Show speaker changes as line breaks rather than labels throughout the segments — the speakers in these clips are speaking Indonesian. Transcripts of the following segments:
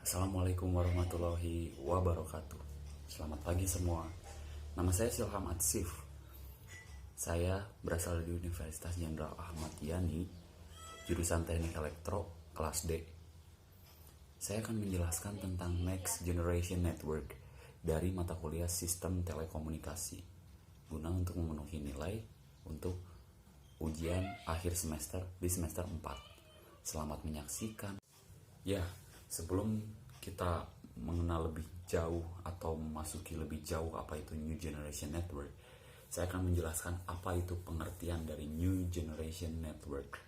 Assalamualaikum warahmatullahi wabarakatuh. Selamat pagi semua. Nama saya Silham Atsif. Saya berasal dari Universitas Jenderal Ahmad Yani, jurusan Teknik Elektro, kelas D. Saya akan menjelaskan tentang Next Generation Network dari mata kuliah Sistem Telekomunikasi, guna untuk memenuhi nilai untuk ujian akhir semester di semester 4. Selamat menyaksikan. Ya, sebelum kita mengenal lebih jauh atau memasuki lebih jauh apa itu New Generation Network, saya akan menjelaskan apa itu pengertian dari New Generation Network.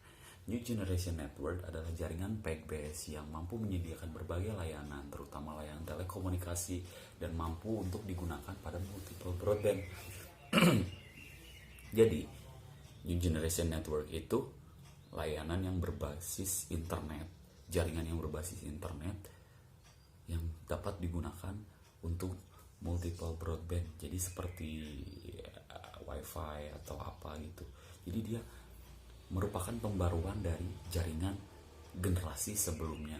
New Generation Network adalah jaringan PEG-based yang mampu menyediakan berbagai layanan, terutama layanan telekomunikasi, dan mampu untuk digunakan pada multiple broadband. Jadi, New Generation Network itu layanan yang berbasis internet, jaringan yang berbasis internet yang dapat digunakan untuk multiple broadband. Jadi seperti wifi atau apa gitu. Jadi dia merupakan pembaruan dari jaringan generasi sebelumnya.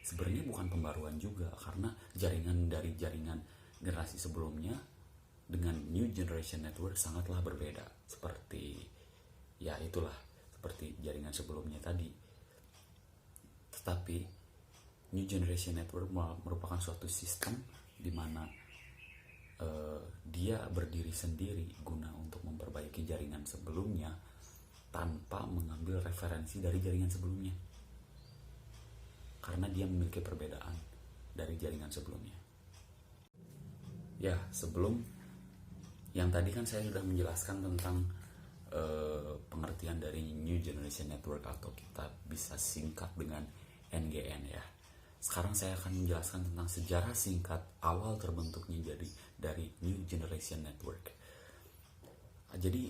Sebenarnya bukan pembaruan juga, karena jaringan dari jaringan generasi sebelumnya dengan New Generation Network sangatlah berbeda. Seperti ya itulah, seperti jaringan sebelumnya tadi. Tetapi New Generation Network merupakan suatu sistem di mana dia berdiri sendiri guna untuk memperbaiki jaringan sebelumnya tanpa mengambil referensi dari jaringan sebelumnya, karena dia memiliki perbedaan dari jaringan sebelumnya. Ya, sebelum yang tadi kan saya sudah menjelaskan tentang pengertian dari New Generation Network, atau kita bisa singkat dengan NGN ya. Sekarang saya akan menjelaskan tentang sejarah singkat awal terbentuknya dari New Generation Network. Jadi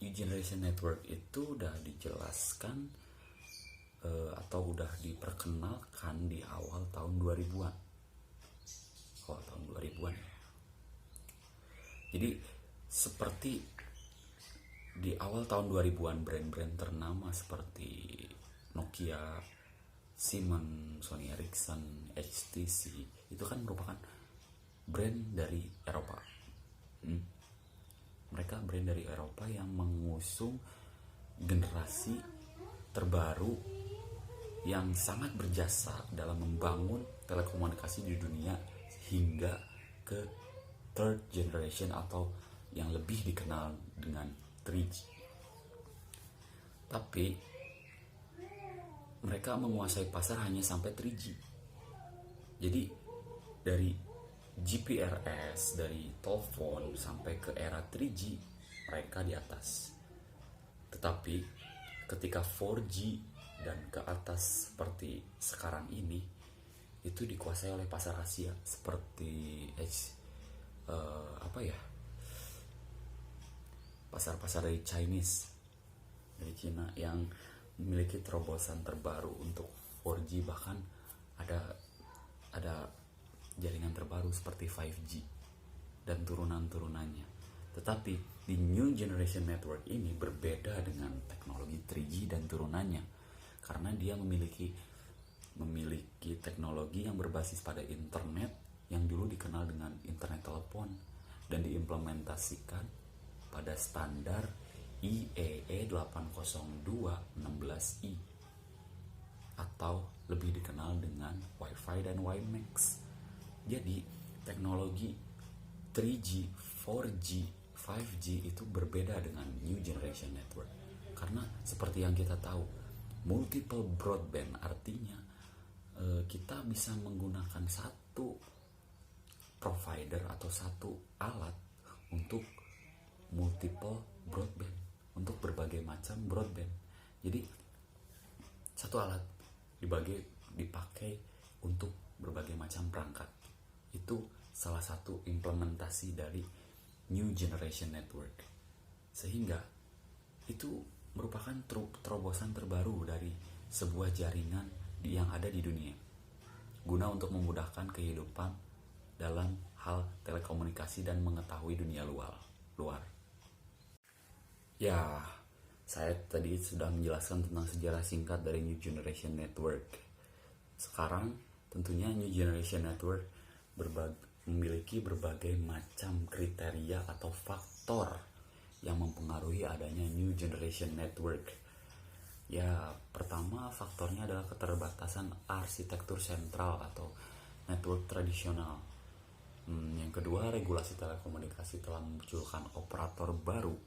New Generation Network itu udah dijelaskan atau udah diperkenalkan di awal tahun 2000-an. Awal tahun 2000-an ya. Jadi seperti di awal tahun 2000-an brand-brand ternama seperti Nokia, Siemens, Sony Ericsson, HTC itu kan merupakan brand dari Eropa. Mereka brand dari Eropa yang mengusung generasi terbaru yang sangat berjasa dalam membangun telekomunikasi di dunia hingga ke third generation atau yang lebih dikenal dengan 3G. Tapi mereka menguasai pasar hanya sampai 3G. Jadi dari GPRS, dari telepon sampai ke era 3G, mereka di atas. Tetapi ketika 4G dan ke atas seperti sekarang ini, itu dikuasai oleh pasar Asia seperti pasar-pasar dari Chinese, dari Cina, yang memiliki terobosan terbaru untuk 4G, bahkan ada jaringan terbaru seperti 5G dan turunan-turunannya. Tetapi di New Generation Network ini berbeda dengan teknologi 3G dan turunannya, karena dia memiliki teknologi yang berbasis pada internet yang dulu dikenal dengan internet telepon dan diimplementasikan pada standar IEEE 802.16i atau lebih dikenal dengan Wi-Fi dan WiMAX. Jadi teknologi 3G, 4G, 5G itu berbeda dengan New Generation Network, karena seperti yang kita tahu, multiple broadband artinya kita bisa menggunakan satu provider atau satu alat untuk multiple broadband, untuk berbagai macam broadband. Jadi satu alat dipakai untuk berbagai macam perangkat. Itu salah satu implementasi dari New Generation Network, sehingga itu merupakan terobosan terbaru dari sebuah jaringan yang ada di dunia, guna untuk memudahkan kehidupan dalam hal telekomunikasi dan mengetahui dunia luar. Ya, saya tadi sudah menjelaskan tentang sejarah singkat dari New Generation Network. Sekarang tentunya New Generation Network memiliki berbagai macam kriteria atau faktor yang mempengaruhi adanya New Generation Network. Ya, pertama faktornya adalah keterbatasan arsitektur sentral atau network tradisional. Yang kedua, regulasi telekomunikasi telah memunculkan operator baru.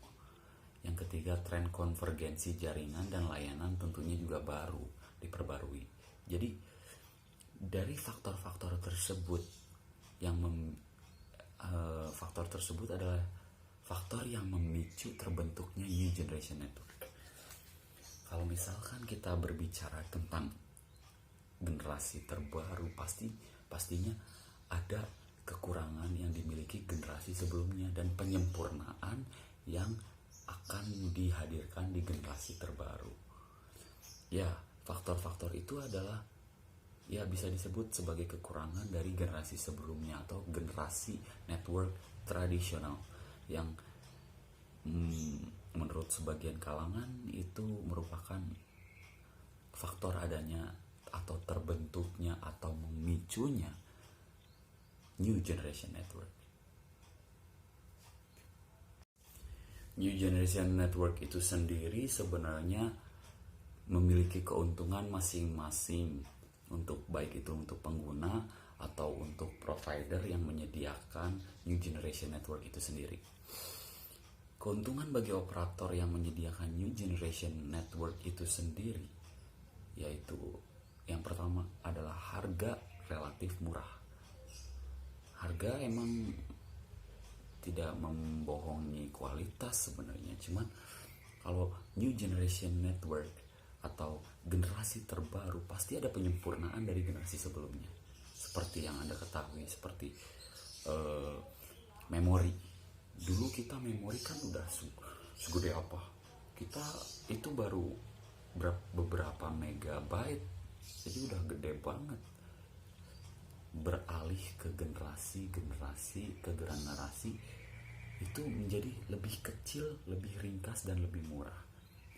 Yang ketiga, tren konvergensi jaringan dan layanan tentunya juga baru diperbarui. Jadi dari faktor-faktor tersebut faktor tersebut adalah faktor yang memicu terbentuknya New Generation Network. Kalau misalkan kita berbicara tentang generasi terbaru, pastinya ada kekurangan yang dimiliki generasi sebelumnya dan penyempurnaan yang akan dihadirkan di generasi terbaru. Ya, faktor-faktor itu adalah bisa disebut sebagai kekurangan dari generasi sebelumnya atau generasi network tradisional yang menurut sebagian kalangan itu merupakan faktor adanya atau terbentuknya atau memicunya New Generation Network. New Generation Network itu sendiri sebenarnya memiliki keuntungan masing-masing, untuk baik itu untuk pengguna atau untuk provider yang menyediakan New Generation Network itu sendiri. Keuntungan bagi operator yang menyediakan New Generation Network itu sendiri yaitu yang pertama adalah harga relatif murah. Harga emang tidak membohongi kualitas sebenarnya, cuman kalau New Generation Network atau generasi terbaru pasti ada penyempurnaan dari generasi sebelumnya. Seperti yang Anda ketahui, seperti memori. Dulu kita memori kan udah segede apa? Kita itu baru beberapa megabyte, jadi udah gede banget. Beralih ke generasi itu menjadi lebih kecil, lebih ringkas dan lebih murah.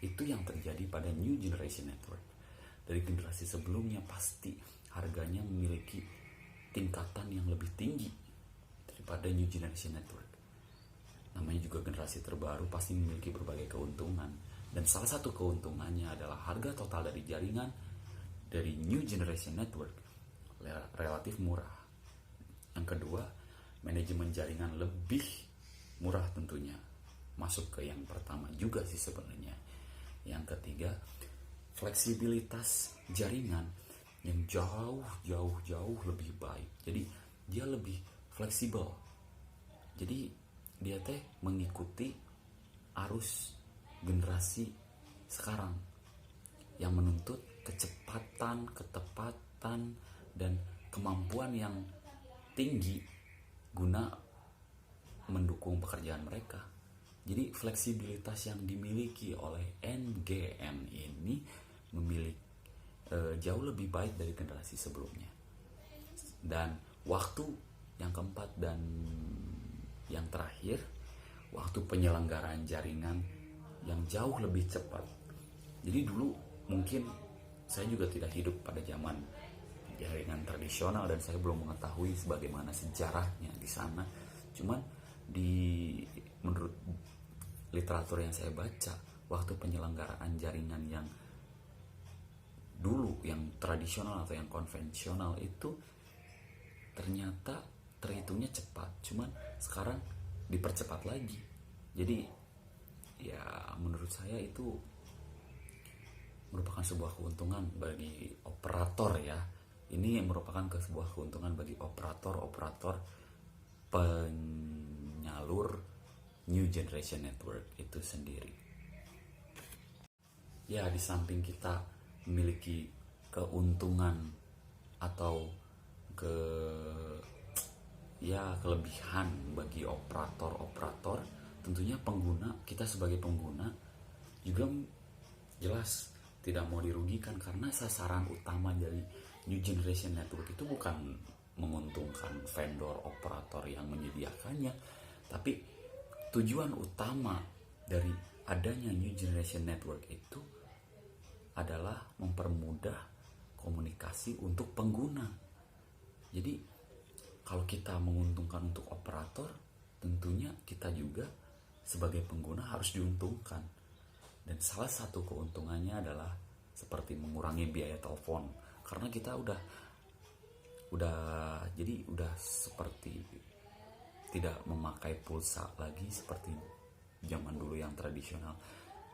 Itu yang terjadi pada New Generation Network. Dari generasi sebelumnya pasti harganya memiliki tingkatan yang lebih tinggi daripada New Generation Network. Namanya juga generasi terbaru pasti memiliki berbagai keuntungan. Dan salah satu keuntungannya adalah harga total dari jaringan dari New Generation Network relatif murah. Yang kedua, manajemen jaringan lebih murah tentunya. Masuk ke yang pertama juga sih sebenarnya. Yang ketiga, fleksibilitas jaringan yang jauh lebih baik. Jadi dia lebih fleksibel. Jadi dia mengikuti arus generasi sekarang yang menuntut kecepatan, ketepatan, dan kemampuan yang tinggi guna mendukung pekerjaan mereka. Jadi fleksibilitas yang dimiliki oleh NGN ini memiliki jauh lebih baik dari generasi sebelumnya. Dan waktu yang keempat dan yang terakhir, waktu penyelenggaraan jaringan yang jauh lebih cepat. Jadi dulu mungkin saya juga tidak hidup pada zaman jaringan tradisional dan saya belum mengetahui sebagaimana sejarahnya di sana. Cuman menurut literatur yang saya baca, waktu penyelenggaraan jaringan yang dulu, yang tradisional atau yang konvensional itu ternyata terhitungnya cepat, cuman sekarang dipercepat lagi. Jadi ya menurut saya itu merupakan sebuah keuntungan bagi operator ya. Ini merupakan sebuah keuntungan bagi operator penyalur New Generation Network itu sendiri. Ya, di samping kita memiliki keuntungan atau kelebihan bagi operator, tentunya kita sebagai pengguna juga jelas tidak mau dirugikan, karena sasaran utama dari New Generation Network itu bukan menguntungkan vendor operator yang menyediakannya, tapi tujuan utama dari adanya New Generation Network itu adalah mempermudah komunikasi untuk pengguna. kalau kita menguntungkan untuk operator, tentunya kita juga sebagai pengguna harus diuntungkan. Dan salah satu keuntungannya adalah seperti mengurangi biaya telepon, karena kita udah seperti tidak memakai pulsa lagi seperti zaman dulu yang tradisional.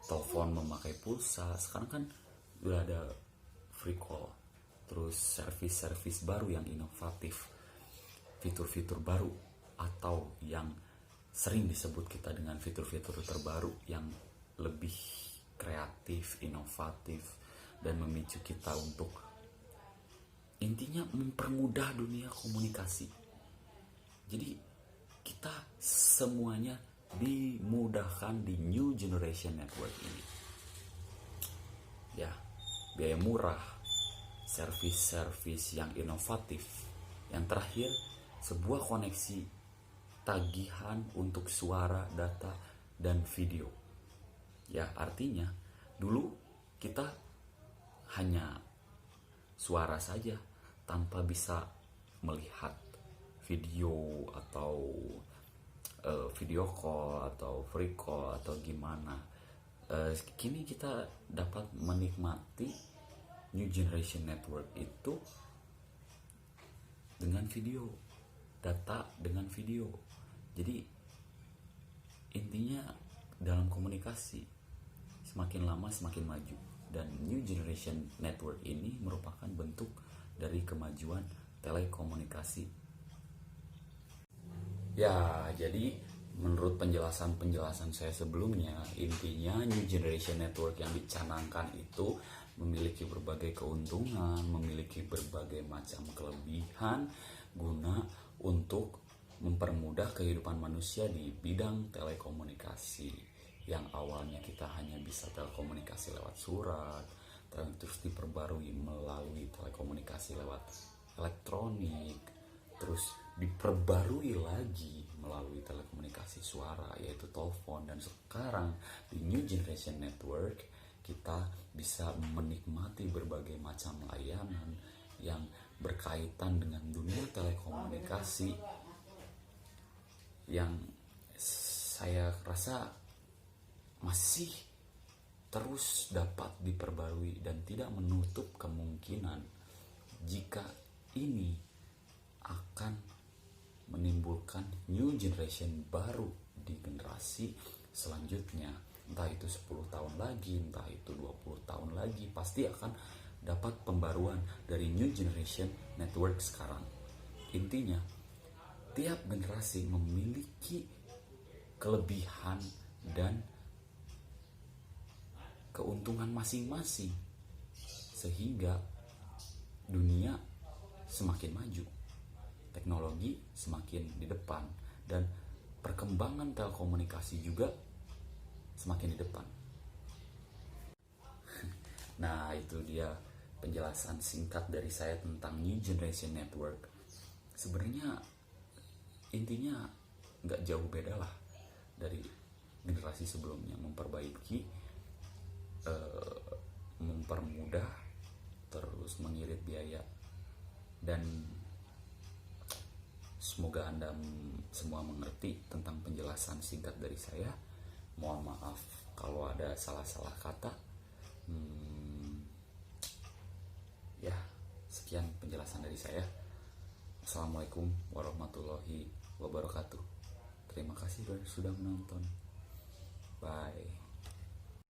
Telepon memakai pulsa, sekarang kan udah ada free call, terus service baru yang inovatif, fitur-fitur baru, atau yang sering disebut kita dengan fitur-fitur terbaru yang lebih kreatif, inovatif, dan memicu kita untuk intinya mempermudah dunia komunikasi. Jadi kita semuanya dimudahkan di New Generation Network ini. Ya, biaya murah, service yang inovatif. Yang terakhir, sebuah koneksi tagihan untuk suara, data, dan video. Ya, artinya dulu kita hanya suara saja tanpa bisa melihat video atau video call atau free call atau gimana. Kini kita dapat menikmati New Generation Network itu dengan video, data dengan video. Jadi intinya dalam komunikasi semakin lama semakin maju, dan New Generation Network ini merupakan bentuk dari kemajuan telekomunikasi. Ya, jadi menurut penjelasan saya sebelumnya, intinya New Generation Network yang dicanangkan itu memiliki berbagai keuntungan, memiliki berbagai macam kelebihan guna untuk mempermudah kehidupan manusia di bidang telekomunikasi. Yang awalnya kita hanya bisa telekomunikasi lewat surat, terus diperbarui melalui telekomunikasi lewat elektronik, terus diperbarui lagi melalui telekomunikasi suara yaitu telepon, dan sekarang di New Generation Network kita bisa menikmati berbagai macam layanan yang berkaitan dengan dunia telekomunikasi yang saya rasa masih terus dapat diperbarui dan tidak menutup kemungkinan jika ini akan menimbulkan new generation baru di generasi selanjutnya. Entah itu 10 tahun lagi, entah itu 20 tahun lagi, pasti akan dapat pembaruan dari new generation network sekarang. Intinya, tiap generasi memiliki kelebihan dan keuntungan masing-masing, sehingga dunia semakin maju, teknologi semakin di depan, dan perkembangan telekomunikasi juga semakin di depan. Nah, itu dia penjelasan singkat dari saya tentang New Generation Network. Sebenarnya intinya nggak jauh beda lah dari generasi sebelumnya, memperbaiki, mempermudah, terus mengirit biaya. Dan semoga Anda semua mengerti tentang penjelasan singkat dari saya. Mohon maaf kalau ada salah-salah kata. Ya, sekian penjelasan dari saya. Assalamualaikum warahmatullahi wabarakatuh. Terima kasih sudah menonton. Bye.